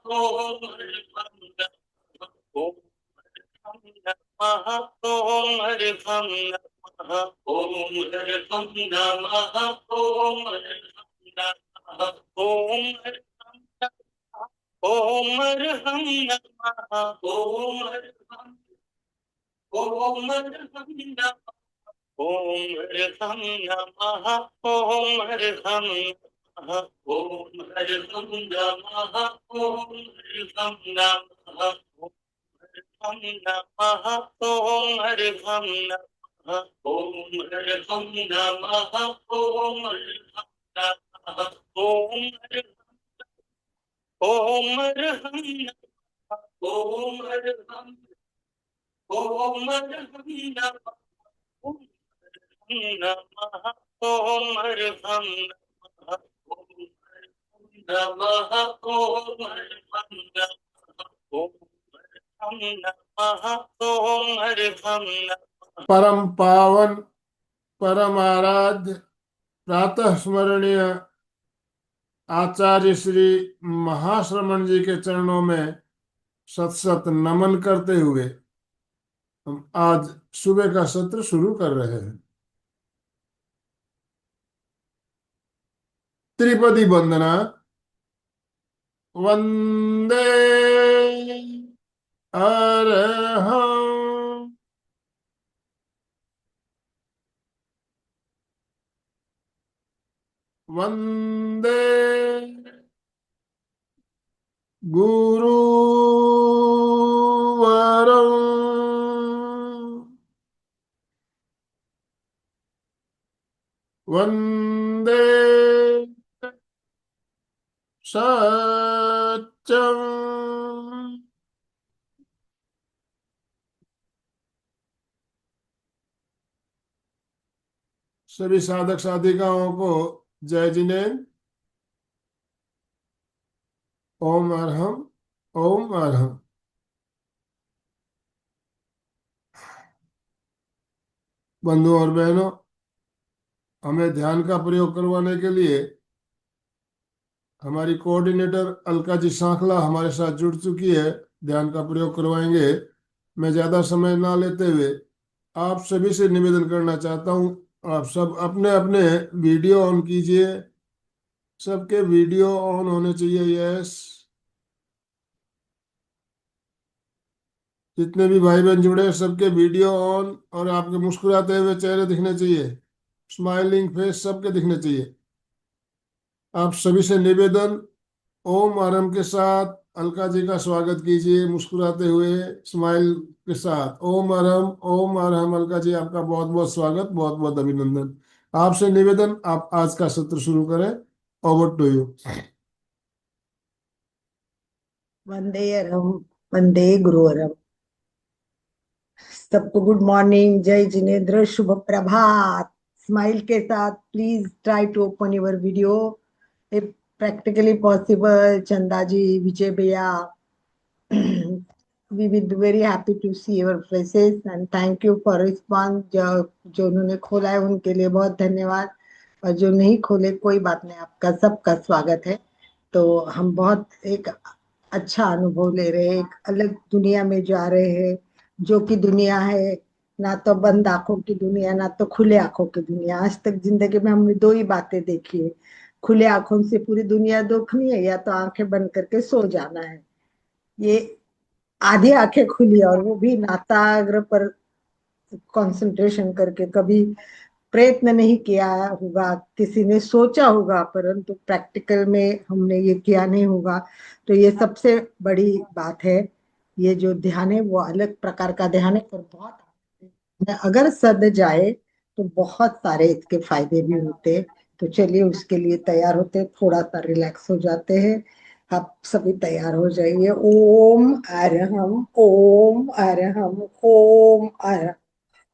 ओम नमः ओम हरिभं नमः ओम हरिभं नमः ओम हरिभं नमः ओम हरिभं नमः ओम हरिभं नमः ओम हरिभं ओम हरिभं नमः ओम हरिभं नमः ओम हरिभं नमः ओम हरिभं नमः ओम हरिभं नमः ओम नमः ओम हरिभं नमः ओम हरिभं नमः ओम हरिभं नमः ओम हरिभं नमः ओम हरिभं ओम हरिभं नमः ओम नमः ओम हरिभं नमः ओम नमः ओम हरिभं नमः ओम नमः ओम हरिभं नमः। परम पावन परम आराध्य प्रातः स्मरणीय आचार्य श्री महाश्रमण जी के चरणों में सत सत नमन करते हुए हम आज सुबह का सत्र शुरू कर रहे हैं। त्रिपदी वंदना। वंदे अरहं वंदे गुरुवरं वंदे सत्यं सभी साधक साधिकाओं को जय जिनेन्द्र। ओम अरहम ओम अरहम। बंधुओं और बहनों, हमें ध्यान का प्रयोग करवाने के लिए हमारी कोऑर्डिनेटर अलका जी सांखला हमारे साथ जुड़ चुकी है। ध्यान का प्रयोग करवाएंगे। मैं ज्यादा समय ना लेते हुए आप सभी से निवेदन करना चाहता हूँ, आप सब अपने अपने वीडियो ऑन कीजिए। सबके वीडियो ऑन होने चाहिए। यस, जितने भी भाई बहन जुड़े सबके वीडियो ऑन, और आपके मुस्कुराते हुए चेहरे दिखने चाहिए। स्माइलिंग फेस सबके दिखने चाहिए। आप सभी से निवेदन, ओम आरम के साथ अलका जी का स्वागत कीजिए मुस्कुराते हुए स्माइल के साथ। ओम आरम ओम आरम। अलका जी, आपका बहुत बहुत स्वागत, बहुत बहुत अभिनंदन। आपसे निवेदन, आप आज का सत्र शुरू करें। Over to you. वंदे अरहम वंदे गुरुवरम। सबको गुड मॉर्निंग, जय जिनेन्द्र, शुभ प्रभात। स्माइल के साथ please try to open your video if practically possible. चंदा जी, विजय भैया, we will be very happy to see your faces and thank you for response. जो उन्होंने खोला है उनके लिए बहुत धन्यवाद, और जो नहीं खोले कोई बात नहीं, आपका सबका स्वागत है। तो हम बहुत एक अच्छा अनुभव ले रहे हैं, एक अलग दुनिया में जा रहे हैं, जो कि दुनिया है ना तो बंद आंखों की दुनिया, ना तो खुले आंखों की दुनिया। आज तक जिंदगी में हमने दो ही बातें देखी है, खुले आंखों से पूरी दुनिया देखनी है या तो आंखें बंद करके सो जाना है। ये आधी आंखें खुली, और वो भी नाताग्र पर कंसंट्रेशन करके। कभी प्रयत्न नहीं किया होगा, किसी ने सोचा होगा, परंतु प्रैक्टिकल में हमने ये किया नहीं होगा। तो ये सबसे बड़ी बात है। ये जो ध्यान है वो अलग प्रकार का ध्यान है, पर बहुत अगर सद जाए तो बहुत सारे इसके फायदे भी होते हैं। तो चलिए उसके लिए तैयार होते हैं, थोड़ा सा रिलैक्स हो जाते हैं। आप सभी तैयार हो जाइए। ओम अरहम ओम अरहम ओम अरहम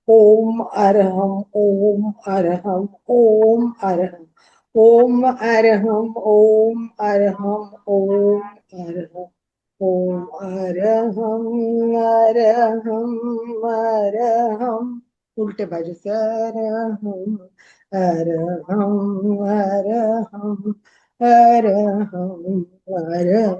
ओम अरहम ओम अरहम ओम अरहम ओम अरहम ओम अरहम ओम अरहम ओम अरहम अरहम अरहम। उल्टे बाजू से अरहम अरहम अरहम अरहम अरहम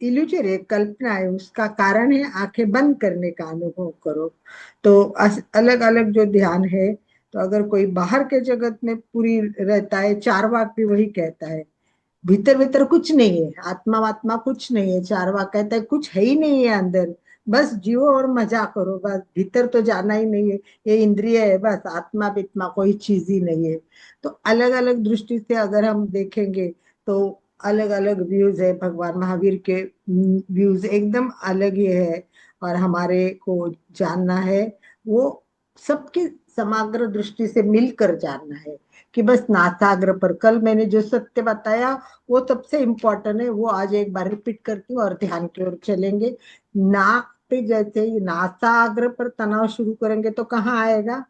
इल्यूजरी है, कल्पना है, उसका कारण है आंखें बंद करने का अनुभव करो। तो अलग अलग जो ध्यान है, तो अगर कोई बाहर के जगत में पूरी रहता है, चार्वाक भी वही कहता है, भीतर भीतर कुछ नहीं है, आत्मा वात्मा कुछ नहीं है, चार्वाक कहता है कुछ है ही नहीं है अंदर, बस जियो और मजा करो, बस भीतर तो जाना ही नहीं है, ये इंद्रिय है बस, आत्मा बित्मा कोई चीज ही नहीं है। तो अलग अलग दृष्टि से अगर हम देखेंगे तो अलग अलग व्यूज है, भगवान महावीर के व्यूज एकदम अलग ही है। और हमारे को जानना है वो सबकी समग्र दृष्टि से मिलकर जानना है, कि बस नासाग्र पर कल मैंने जो सत्य बताया वो सबसे इम्पोर्टेंट है, वो आज एक बार रिपीट करती हूँ और ध्यान की ओर चलेंगे। नाक पे जैसे ही नासाग्र पर तनाव शुरू करेंगे तो कहाँ आएगा?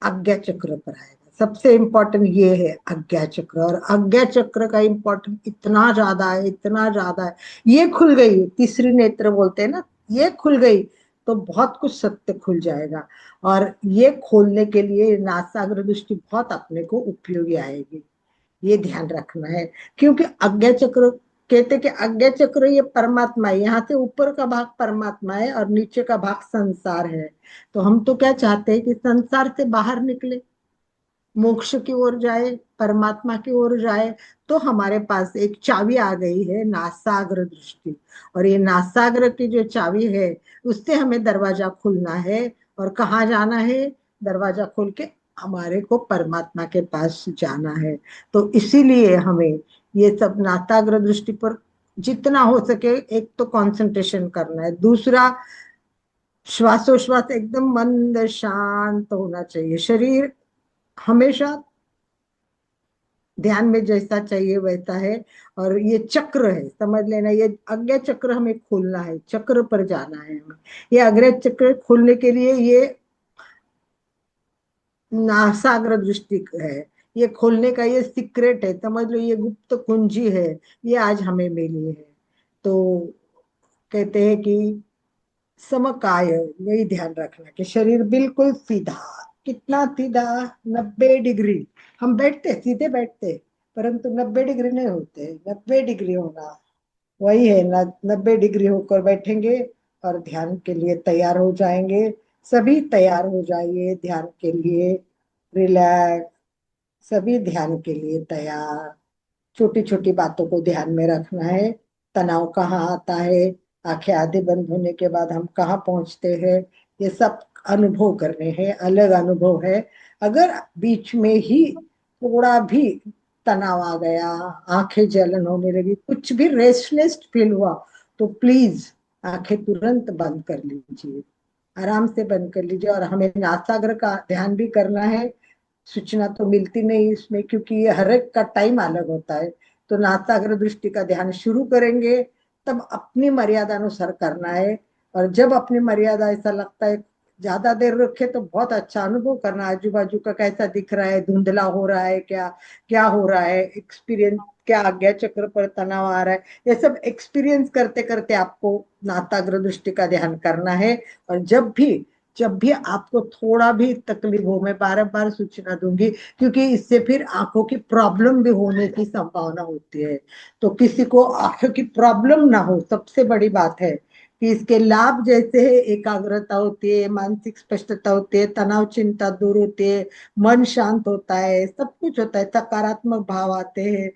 आज्ञा चक्र पर आएगा। सबसे इम्पोर्टेंट ये है आज्ञा चक्र, और आज्ञा चक्र का इम्पोर्टेंट इतना ज्यादा है, इतना ज्यादा है। ये खुल गई, तीसरी नेत्र बोलते हैं ना, ये खुल गई तो बहुत कुछ सत्य खुल जाएगा। और ये खोलने के लिए नासाग्र दृष्टि बहुत अपने को उपयोगी आएगी, ये ध्यान रखना है। क्योंकि आज्ञा चक्र कहते कि आज्ञा चक्र ये परमात्मा है, यहाँ से ऊपर का भाग परमात्मा है और नीचे का भाग संसार है। तो हम तो क्या चाहते हैं कि संसार से बाहर निकले, मोक्ष की ओर जाए, परमात्मा की ओर जाए। तो हमारे पास एक चाबी आ गई है, नासाग्र दृष्टि। और ये नासाग्र की जो चाबी है उससे हमें दरवाजा खुलना है। और कहाँ जाना है? दरवाजा खोल के हमारे को परमात्मा के पास जाना है। तो इसीलिए हमें ये सब नासाग्र दृष्टि पर जितना हो सके एक तो कंसंट्रेशन करना है, दूसरा श्वासोश्वास एकदम मंद शांत होना चाहिए, शरीर हमेशा ध्यान में जैसा चाहिए वैसा है। और ये चक्र है, समझ लेना, ये अज्ञा चक्र हमें खोलना है, चक्र पर जाना है हमें। ये अज्ञा चक्र खोलने के लिए ये नासाग्र दृष्टि है, ये खोलने का ये सीक्रेट है, समझ लो, ये गुप्त कुंजी है, ये आज हमें मिली है। तो कहते हैं कि समकाय, यही ध्यान रखना कि शरीर बिल्कुल सीधा, कितना सीधा? 90 डिग्री। हम बैठते सीधे बैठते, परंतु 90 डिग्री नहीं होते, 90 डिग्री होना वही है ना। 90 डिग्री होकर बैठेंगे और ध्यान के लिए तैयार हो जाएंगे। सभी तैयार हो जाइए ध्यान के लिए, रिलैक्स, सभी ध्यान के लिए तैयार। छोटी छोटी बातों को ध्यान में रखना है। तनाव कहाँ आता है, आंखें आधे बंद होने के बाद हम कहाँ पहुंचते हैं, ये सब अनुभव करने हैं, अलग अनुभव है। अगर बीच में ही थोड़ा भी तनाव आ गया, आंखें जलन होने लगी, कुछ भी रेस्टलेस फील हुआ, तो प्लीज आंखें तुरंत बंद कर लीजिए, आराम से बंद कर लीजिए। और हमें नासाग्र का ध्यान भी करना है। सूचना तो मिलती नहीं इसमें, क्योंकि ये हर एक का टाइम अलग होता है। तो नासाग्र दृष्टि का ध्यान शुरू करेंगे तब अपनी मर्यादा अनुसार करना है। और जब अपनी मर्यादा ऐसा लगता है ज्यादा देर रखे तो बहुत अच्छा अनुभव करना, आजू बाजू का कैसा दिख रहा है, धुंधला हो रहा है क्या, क्या हो रहा है, एक्सपीरियंस क्या, आज्ञा चक्र पर तनाव आ रहा है, ये सब एक्सपीरियंस करते करते आपको नासाग्र दृष्टि का ध्यान करना है। और जब भी आपको थोड़ा भी तकलीफ हो, मैं बार बार सूचना दूंगी, क्योंकि इससे फिर आंखों की प्रॉब्लम भी होने की संभावना होती है। तो किसी को आंखों की प्रॉब्लम ना हो, सबसे बड़ी बात है कि इसके लाभ जैसे है, एकाग्रता होती है, मानसिक स्पष्टता होती है, तनाव चिंता दूर होती है, मन शांत होता है, सब कुछ होता है, सकारात्मक भाव आते हैं।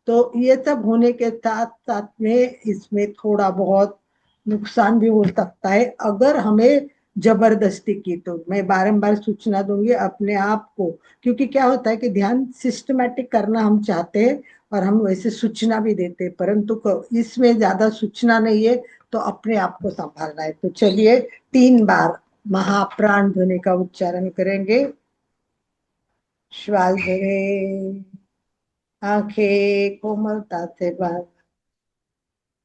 तो ये सब होने के साथ साथ में इसमें थोड़ा बहुत नुकसान भी हो सकता है अगर हमें जबरदस्ती की। तो मैं बारंबार सूचना दूंगी अपने आप को, क्योंकि क्या होता है कि ध्यान सिस्टमैटिक करना हम चाहते हैं और हम वैसे सूचना भी देते हैं, परंतु इसमें ज्यादा सूचना नहीं है, तो अपने आप को संभालना है। तो चलिए 3 बार महाप्राण ध्वनि का उच्चारण करेंगे। श्वास भरे, आंखें कोमलता से बंद,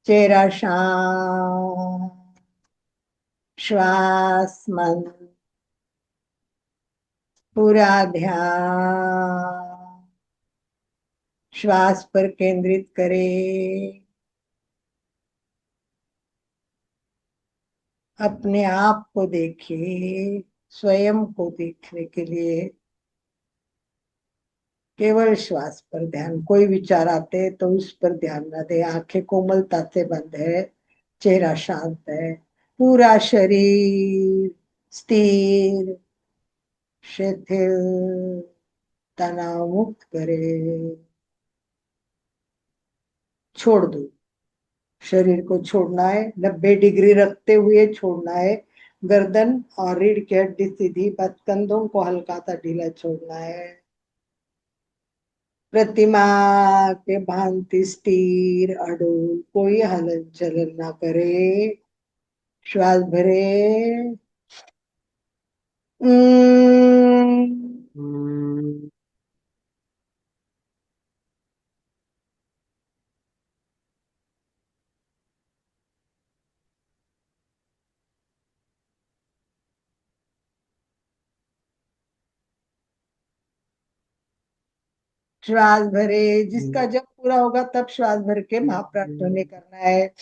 चेहरा शांत, श्वास मन, पूरा ध्यान श्वास पर केंद्रित करें। अपने आप को देखिए, स्वयं को देखने के लिए केवल श्वास पर ध्यान। कोई विचार आते तो उस पर ध्यान न दे। आंखें कोमलता से बंद है, चेहरा शांत है, पूरा शरीर स्थिर शिथिल तनाव मुक्त करे। छोड़ दो। शरीर को छोड़ना है, 90 डिग्री रखते हुए छोड़ना है। गर्दन और रीढ़ की हड्डी सीधी, बस कंधों को हल्का सा ढीला छोड़ना है। प्रतिमा के भांति स्थिर अडोल, कोई हलन चलन ना करे। श्वास भरे। उम्म, हम्म, श्वास भरे। जिसका जब पूरा होगा तब श्वास भर के महाप्रार्थना करना है।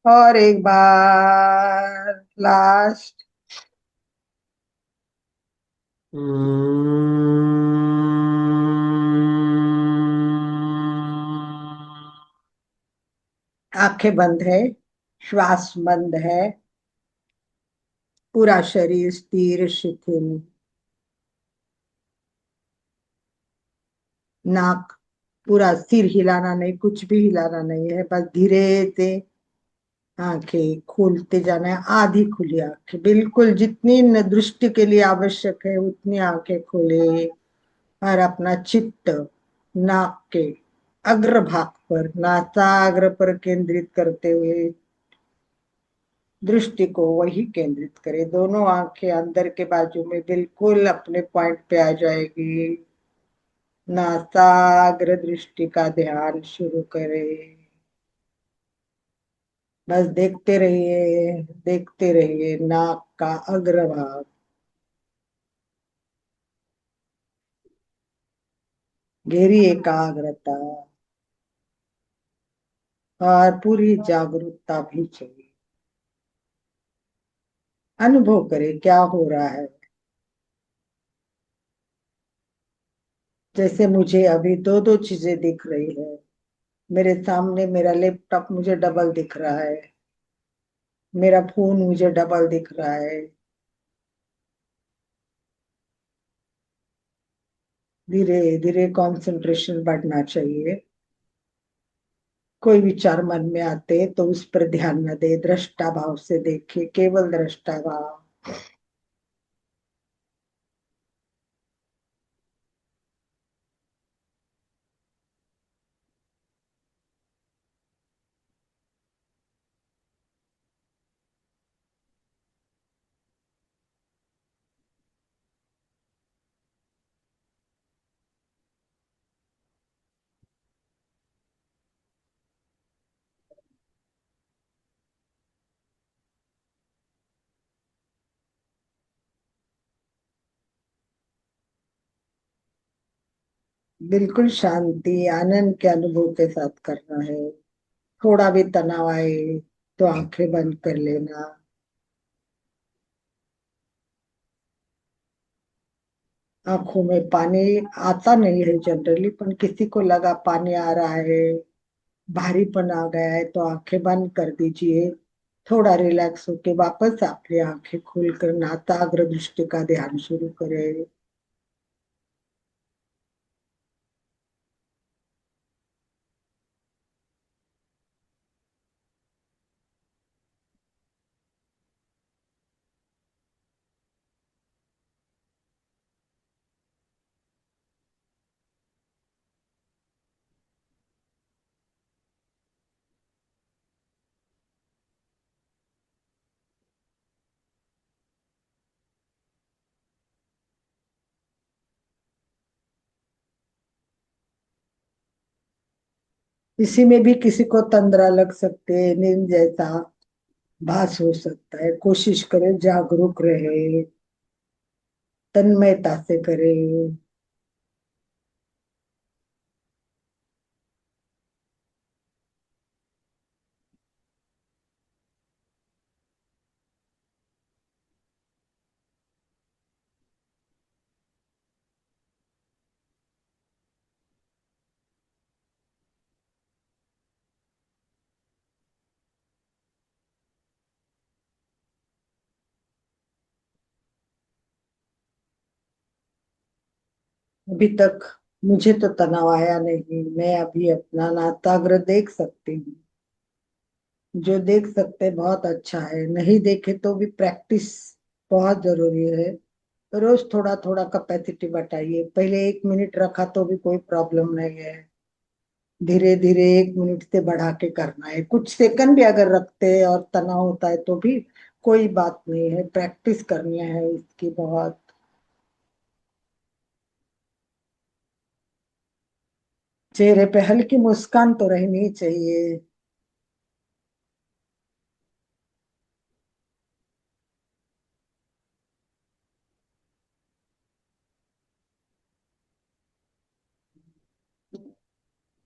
और एक बार लास्ट। आंखें बंद है, श्वास बंद है, पूरा शरीर स्थिर शिथिल। नाक पूरा, सिर हिलाना नहीं, कुछ भी हिलाना नहीं है, बस धीरे से आंखें खोलते जाना है। आधी खुली आंखें, बिल्कुल जितनी दृष्टि के लिए आवश्यक है उतनी आंखें खोले। और अपना चित्त नाक के अग्रभाग पर, नासाग्र पर केंद्रित करते हुए दृष्टि को वही केंद्रित करे। दोनों आंखें अंदर के बाजू में बिल्कुल अपने पॉइंट पे आ जाएगी। नासाग्र दृष्टि का ध्यान शुरू करें। बस देखते रहिए नाक का अग्रभाग। गहरी एकाग्रता और पूरी जागरूकता भी चाहिए। अनुभव करें क्या हो रहा है। जैसे मुझे अभी दो दो चीजें दिख रही है। मेरे सामने मेरा लैपटॉप मुझे डबल दिख रहा है, मेरा फोन मुझे डबल दिख रहा है। धीरे धीरे कंसंट्रेशन बढ़ना चाहिए। कोई विचार मन में आते तो उस पर ध्यान न दे, दृष्टा भाव से देखे, केवल दृष्टा भाव। बिल्कुल शांति आनंद के अनुभव के साथ करना है। थोड़ा भी तनाव आए तो आंखें बंद कर लेना। आंखों में पानी आता नहीं है जनरली, पर किसी को लगा पानी आ रहा है, भारीपन आ गया है, तो आंखें बंद कर दीजिए। थोड़ा रिलैक्स होके वापस आपने आंखें खोलकर नासाग्र दृष्टि का ध्यान शुरू करें। इसी में भी किसी को तंद्रा लग सकते हैं, नींद जैसा भास हो सकता है। कोशिश करें जागरूक रहे, तन्मयता से करें। अभी तक मुझे तो तनाव आया नहीं, मैं अभी अपना नाताग्र देख सकती हूँ। जो देख सकते बहुत अच्छा है, नहीं देखे तो भी प्रैक्टिस बहुत जरूरी है। रोज थोड़ा थोड़ा कैपेसिटी बढ़ाइए, पहले 1 मिनट रखा तो भी कोई प्रॉब्लम नहीं है, धीरे धीरे 1 मिनट से बढ़ा के करना है। कुछ सेकंड भी अगर रखते हैं और तनाव होता है तो भी कोई बात नहीं है, प्रैक्टिस करनी है इसकी बहुत। चेहरे पे हल्की मुस्कान तो रहनी चाहिए।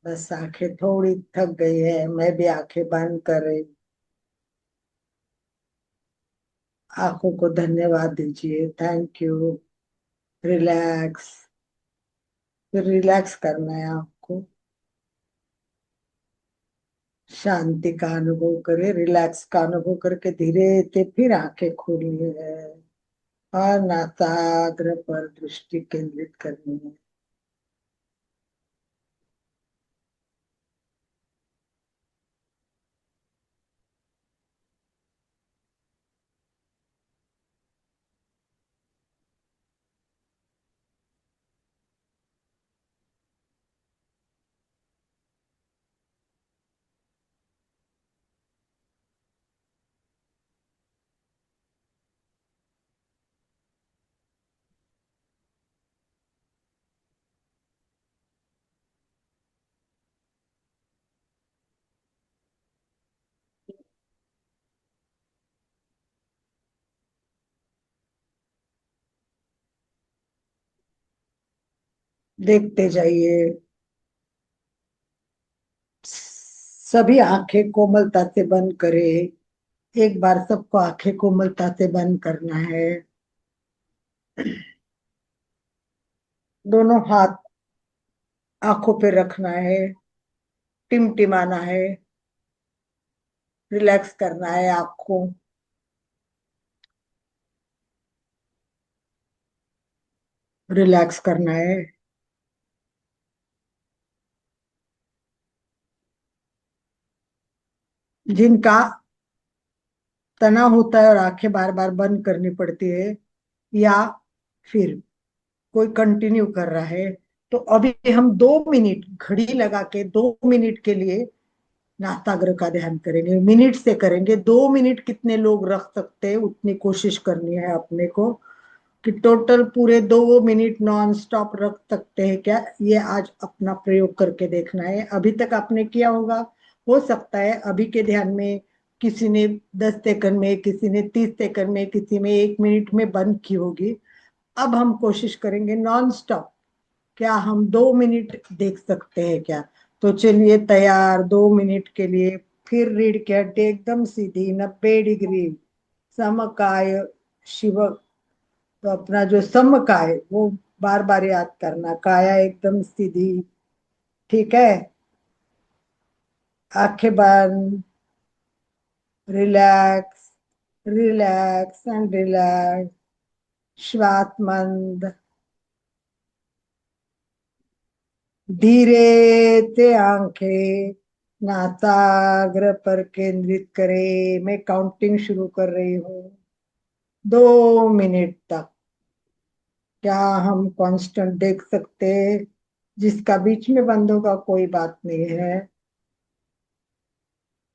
बस आंखें थोड़ी थक गई है, मैं भी आंखें बंद कर रही। आंखों को धन्यवाद दीजिए, थैंक यू। रिलैक्स, फिर रिलैक्स करना है आपको। शांति का अनुभव करें, रिलैक्स का अनुभव करके धीरे से फिर आंखें खोलनी है और नासाग्र पर दृष्टि केंद्रित करनी है। देखते जाइए, सभी आंखें कोमलता से बंद करें। एक बार सबको आंखें कोमलता से बंद करना है। दोनों हाथ आंखों पे रखना है, टिमटिमाना है, रिलैक्स करना है आपको। रिलैक्स करना है। जिनका तनाव होता है और आंखें बार बार बंद करनी पड़ती है, या फिर कोई कंटिन्यू कर रहा है, तो अभी हम 2 मिनट घड़ी लगा के 2 मिनट के लिए नासाग्र का ध्यान करेंगे। मिनट से करेंगे, 2 मिनट कितने लोग रख सकते हैं उतनी कोशिश करनी है अपने को, कि टोटल पूरे 2 मिनट नॉन स्टॉप रख सकते हैं क्या, ये आज अपना प्रयोग करके देखना है। अभी तक आपने किया होगा, हो सकता है अभी के ध्यान में किसी ने 10 सेकंड में, किसी ने 30 सेकंड में, किसी में 1 मिनट में बंद की होगी। अब हम कोशिश करेंगे नॉन स्टॉप, क्या हम 2 मिनट देख सकते हैं क्या। तो चलिए तैयार, 2 मिनट के लिए। फिर रीढ़ की हड्डी एकदम सीधी 90 डिग्री, समकाय शिव। तो अपना जो समकाय वो बार बार याद करना, काया एकदम सीधी। ठीक है, आंखें बंद, रिलैक्स, रिलैक्स एंड रिलैक्स। श्वास मंद, धीरे से आंखें नासाग्र पर केंद्रित करें। मैं काउंटिंग शुरू कर रही हूँ, 2 मिनट तक। क्या हम कांस्टेंट देख सकते हैं? जिसका बीच में बंद होगा कोई बात नहीं है,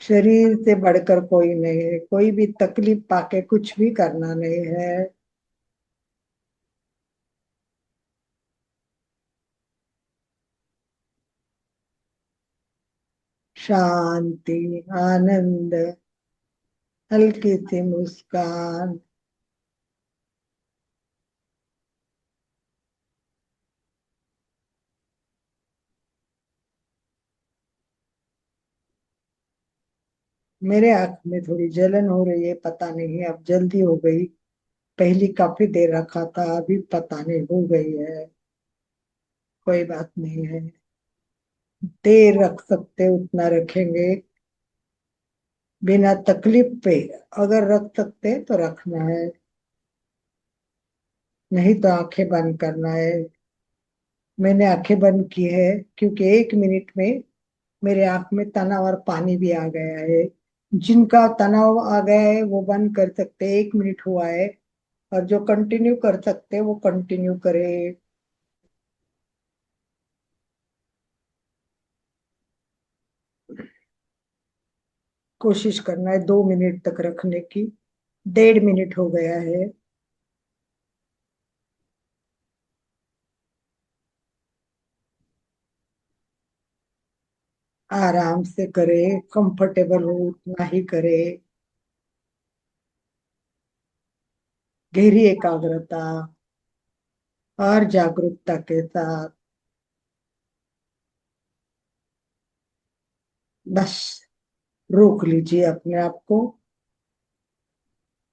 शरीर से बढ़कर कोई नहीं है, कोई भी तकलीफ पाके कुछ भी करना नहीं है। शांति, आनंद, हल्की सी मुस्कान। मेरे आंख में थोड़ी जलन हो रही है, पता नहीं अब जल्दी हो गई, पहली काफी देर रखा था, अभी पता नहीं हो गई है। कोई बात नहीं है, देर रख सकते उतना रखेंगे, बिना तकलीफ पे। अगर रख सकते हैं तो रखना है, नहीं तो आंखें बंद करना है। मैंने आंखें बंद की है क्योंकि 1 मिनट में मेरे आंख में तनाव और पानी भी आ गया है। जिनका तनाव आ गया है वो बंद कर सकते हैं, 1 मिनट हुआ है। और जो कंटिन्यू कर सकते हैं वो कंटिन्यू करे। कोशिश करना है 2 मिनट तक रखने की। 1.5 मिनट हो गया है। आराम से करे, कंफर्टेबल हो उतना ही करे। गहरी एकाग्रता और जागरूकता के साथ बस रोक लीजिए अपने आप को।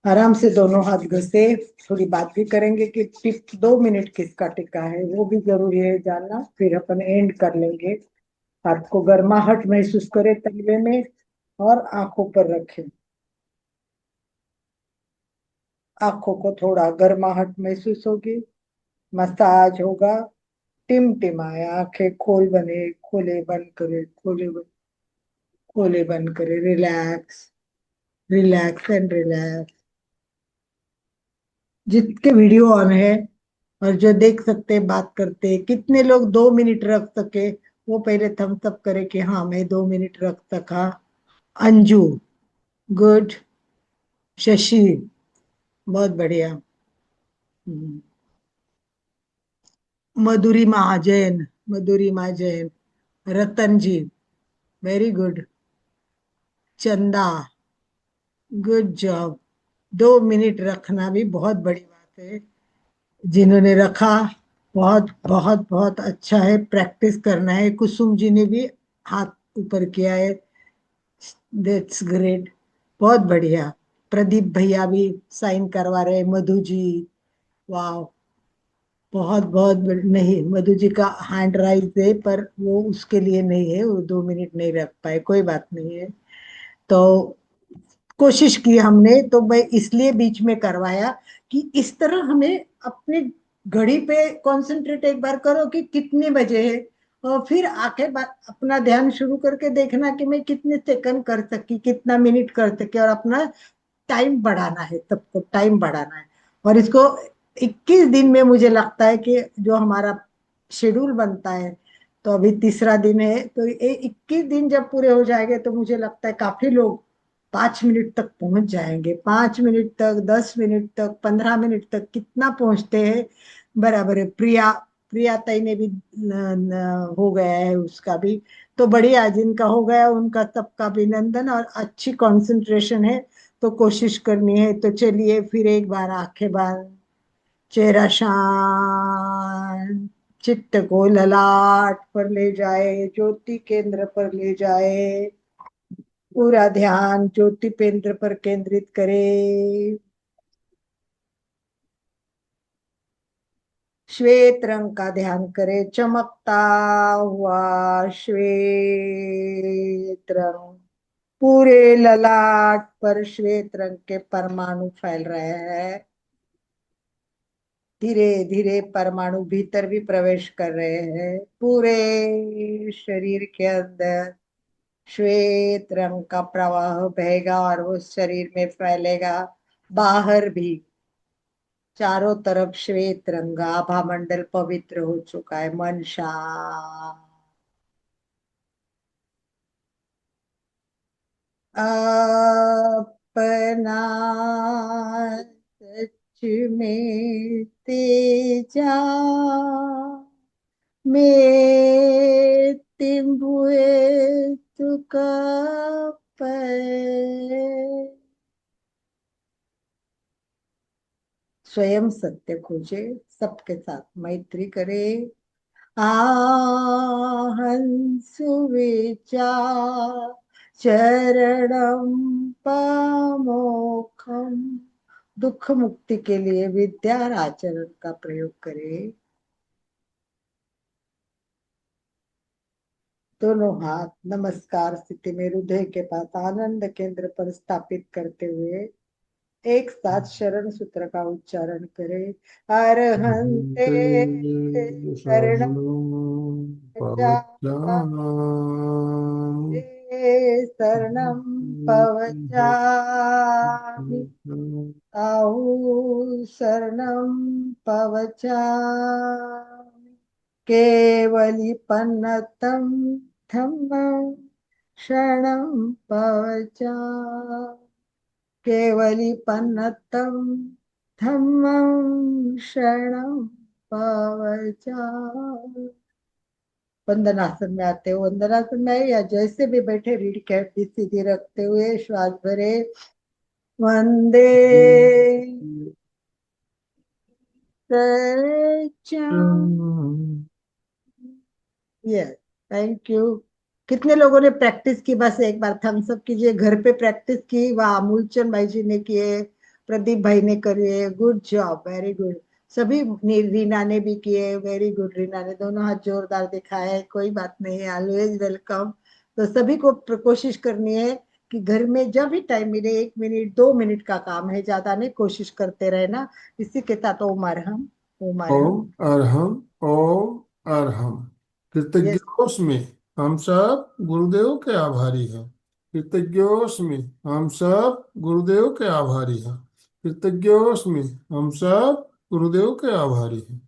आराम से दोनों हाथ घसे, थोड़ी बात भी करेंगे कि टिप 2 मिनट किसका टिका है, वो भी जरूरी है जानना, फिर अपन एंड कर लेंगे। हाथ को गर्माहट महसूस करे तलवे में, और आंखों पर रखें। आंखों को थोड़ा गर्माहट महसूस होगी, मसाज होगा। टिमटिमाए, आंखें खोल बने खोले बंद करे, खोले बंद करे। Relax, relax and relax. जिसके वीडियो ऑन है और जो देख सकते हैं, बात करते हैं, कितने लोग 2 मिनट रख सके वो पहले थम्स अप करे कि हाँ मैं 2 मिनट रख सका। अंजू, गुड। शशि, बहुत बढ़िया। हम्म। मधुरी महाजैन, मधुरी महाजैन। रतन जी, वेरी गुड। चंदा, गुड जॉब। 2 मिनट रखना भी बहुत बड़ी बात है, जिन्होंने रखा बहुत बहुत बहुत अच्छा है। प्रैक्टिस करना है। कुसुम जी ने भी हाथ ऊपर किया है, दैट्स ग्रेट, बहुत बढ़िया। प्रदीप भैया भी साइन करवा रहे हैं। मधु जी, वाह, बहुत बहुत नहीं, मधु जी का हैंड राइज है पर वो उसके लिए नहीं है, वो 2 मिनट नहीं रख पाए, कोई बात नहीं है। तो कोशिश की हमने, तो मैं इसलिए बीच में करवाया कि इस तरह हमें अपने घड़ी पे कंसंट्रेट एक बार करो कि कितने बजे है, और फिर आके अपना ध्यान शुरू करके देखना कि मैं कितने सेकंड कर सकी, कितना मिनट कर सके, और अपना टाइम बढ़ाना है, सबको टाइम बढ़ाना है। और इसको 21 दिन में मुझे लगता है कि जो हमारा शेड्यूल बनता है, तो अभी तीसरा दिन है, तो ये 21 दिन जब पूरे हो जाएंगे तो मुझे लगता है काफी लोग 5 मिनट तक पहुंच जाएंगे। 5 मिनट तक, 10 मिनट तक, 15 मिनट तक, कितना पहुंचते हैं बराबर है। प्रिया, प्रिया ताई ने भी हो गया है उसका भी। तो बढ़िया, जिनका हो गया उनका सबका अभिनंदन, और अच्छी कंसंट्रेशन है तो कोशिश करनी है। तो चलिए फिर एक बार आंखें बंद, चेहरा शांत, चित्त को ललाट पर ले जाए, ज्योति केंद्र पर ले जाए, पूरा ध्यान ज्योति केंद्र पर केंद्रित करे। श्वेत रंग का ध्यान करे, चमकता हुआ श्वेत रंग, पूरे ललाट पर श्वेत रंग के परमाणु फैल रहे हैं। धीरे धीरे परमाणु भीतर भी प्रवेश कर रहे हैं, पूरे शरीर के अंदर श्वेत रंग का प्रवाह बहेगा और वो शरीर में फैलेगा, बाहर भी। चारों तरफ श्वेत रंग, आभा मंडल पवित्र हो चुका है, मन शांत। अपना सच में तेजा में तिम्बुए तुका पर। स्वयं सत्य खोजे, सबके साथ मैत्री करे। आहं सुविचार, चरणम पमोक्षम। दुख मुक्ति के लिए विद्या और आचरण का प्रयोग करें। दोनों हाथ नमस्कार स्थिति में हृदय के पास आनंद केंद्र पर स्थापित करते हुए एक साथ शरण सूत्र का उच्चारण करें। अरहंते शरणं शरणं पवचामि। आहु शरणं पवचामि। केवलिपन्नतं धम्मं शरणं पवचामि। केवलिपन्नतं धम्मं शरणं पवचामि। वंदनासन में आते हो, वंदनासन में या जैसे भी बैठे रीढ़ की हड्डी सीधी रखते हुए श्वास भरे। वंदे यस, थैंक यू। कितने लोगों ने प्रैक्टिस की? बस एक बार थम्स अप कीजिए। घर पे प्रैक्टिस की? वाह, मूलचंद भाई जी ने किए, प्रदीप भाई ने करे, गुड जॉब, वेरी गुड। सभी रीना ने भी किए, वेरी गुड। रीना ने दोनों हाथ जोरदार दिखाए, कोई बात नहीं, ऑलवेज वेलकम। तो सभी को कोशिश करनी है कि घर में जब भी टाइम मिले 1 मिनट 2 मिनट का काम है, ज्यादा नहीं, कोशिश करते रहना। इसी के साथ ओम अरहम, ओम अरहम। ओम अरहम, ओम अरहम। यस, कृतज्ञोस्मि, हम सब गुरुदेव के आभारी हैं। कृतज्ञोस्मि, हम सब गुरुदेव के आभारी हैं। कृतज्ञोस्मि, हम सब गुरुदेव के आभारी हैं।